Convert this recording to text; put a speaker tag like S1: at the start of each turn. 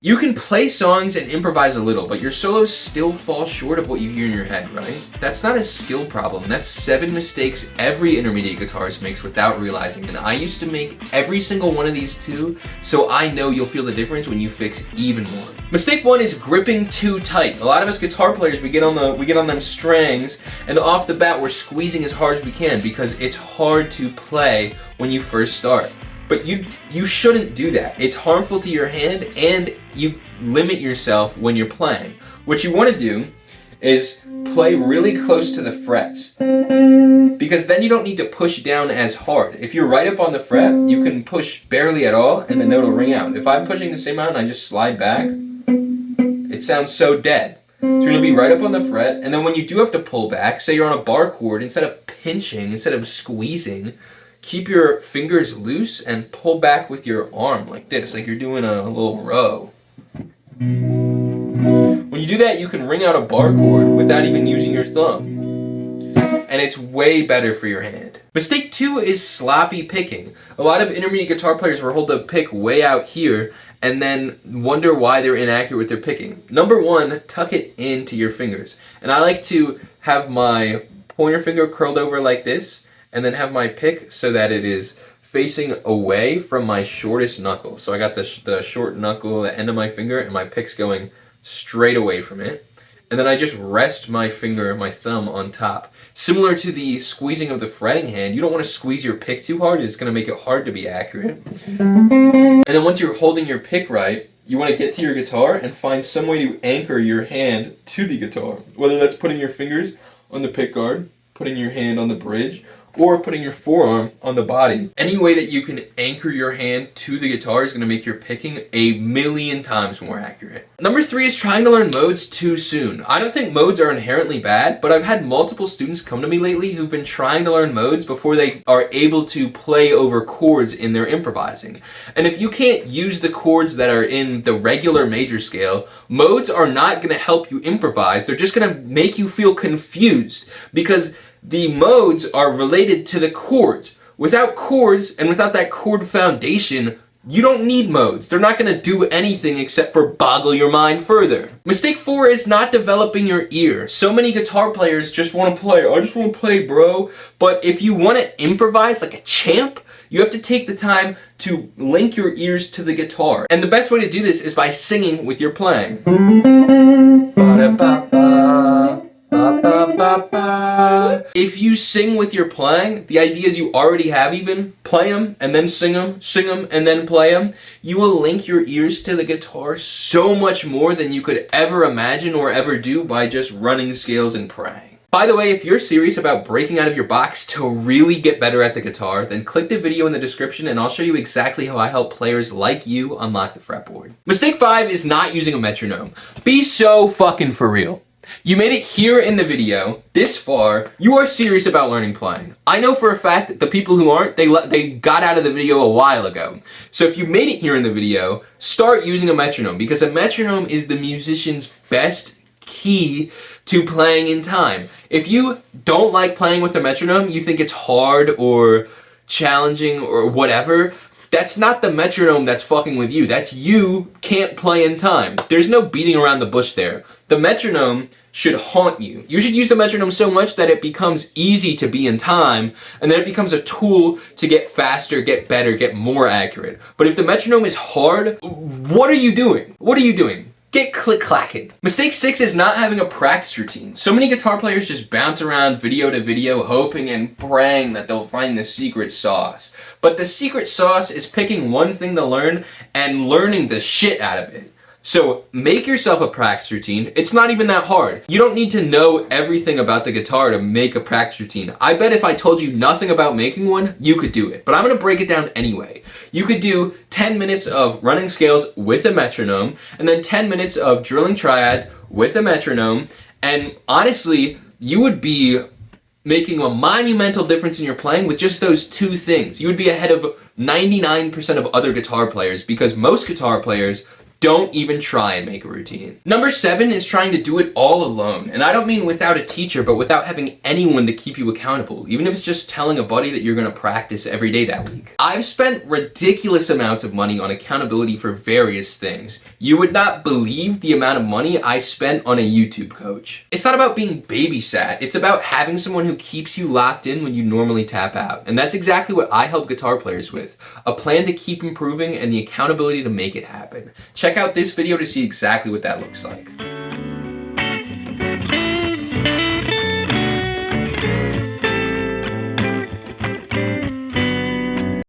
S1: You can play songs and improvise a little, but your solos still fall short of what you hear in your head, right? That's not a skill problem. That's 7 mistakes every intermediate guitarist makes without realizing. And I used to make every single one of these too, so I know you'll feel the difference when you fix even more. Mistake 1 is gripping too tight. A lot of us guitar players, we get on them strings, and off the bat we're squeezing as hard as we can because it's hard to play when you first start. But you shouldn't do that. It's harmful to your hand and you limit yourself when you're playing. What you want to do is play really close to the frets, because then you don't need to push down as hard. If you're right up on the fret, you can push barely at all and the note will ring out. If I'm pushing the same amount and I just slide back, it sounds so dead. So you're going to be right up on the fret, and then when you do have to pull back, say you're on a bar chord, instead of pinching, instead of squeezing, keep your fingers loose and pull back with your arm like this, like you're doing a little row. When you do that, you can ring out a bar chord without even using your thumb. And it's way better for your hand. Mistake 2 is sloppy picking. A lot of intermediate guitar players will hold the pick way out here and then wonder why they're inaccurate with their picking. Number 1, tuck it into your fingers. And I like to have my pointer finger curled over like this, and then have my pick so that it is facing away from my shortest knuckle. So I got the short knuckle, the end of my finger, and my pick's going straight away from it. And then I just rest my finger, my thumb, on top. Similar to the squeezing of the fretting hand, you don't want to squeeze your pick too hard. It's going to make it hard to be accurate. And then once you're holding your pick right, you want to get to your guitar and find some way to anchor your hand to the guitar. Whether that's putting your fingers on the pick guard, putting your hand on the bridge, or putting your forearm on the body. Any way that you can anchor your hand to the guitar is going to make your picking a million times more accurate. Number 3 is trying to learn modes too soon. I don't think modes are inherently bad, but I've had multiple students come to me lately who've been trying to learn modes before they are able to play over chords in their improvising. And if you can't use the chords that are in the regular major scale, modes are not going to help you improvise. They're just going to make you feel confused, because the modes are related to the chords. Without chords and without that chord foundation, you don't need modes. They're not going to do anything except for boggle your mind further. Mistake 4 is not developing your ear. So many guitar players just want to play. I just want to play, bro. But if you want to improvise like a champ, you have to take the time to link your ears to the guitar. And the best way to do this is by singing with your playing. Ba-da-ba-ba. If you sing with your playing, the ideas you already have even, play them and then sing them and then play them, you will link your ears to the guitar so much more than you could ever imagine or ever do by just running scales and praying. By the way, if you're serious about breaking out of your box to really get better at the guitar, then click the video in the description and I'll show you exactly how I help players like you unlock the fretboard. Mistake 5 is not using a metronome. Be so fucking for real. You made it here in the video, this far, you are serious about learning playing. I know for a fact that the people who aren't, they got out of the video a while ago. So if you made it here in the video, start using a metronome, because a metronome is the musician's best key to playing in time. If you don't like playing with a metronome, you think it's hard or challenging or whatever, that's not the metronome that's fucking with you. That's you can't play in time. There's no beating around the bush there. The metronome should haunt you. You should use the metronome so much that it becomes easy to be in time, and then it becomes a tool to get faster, get better, get more accurate. But if the metronome is hard, what are you doing? What are you doing? Get click-clacking. Mistake 6 is not having a practice routine. So many guitar players just bounce around video to video, hoping and praying that they'll find the secret sauce. But the secret sauce is picking one thing to learn and learning the shit out of it. So make yourself a practice routine. It's not even that hard. You don't need to know everything about the guitar to make a practice routine. I bet if I told you nothing about making one, you could do it. But I'm gonna break it down anyway. You could do 10 minutes of running scales with a metronome, and then 10 minutes of drilling triads with a metronome, and honestly, you would be making a monumental difference in your playing with just those 2 things. You would be ahead of 99% of other guitar players, because most guitar players Don't even try and make a routine. Number 7 is trying to do it all alone. And I don't mean without a teacher, but without having anyone to keep you accountable, even if it's just telling a buddy that you're going to practice every day that week. I've spent ridiculous amounts of money on accountability for various things. You would not believe the amount of money I spent on a YouTube coach. It's not about being babysat, it's about having someone who keeps you locked in when you normally tap out. And that's exactly what I help guitar players with. A plan to keep improving and the accountability to make it happen. Check out this video to see exactly what that looks like.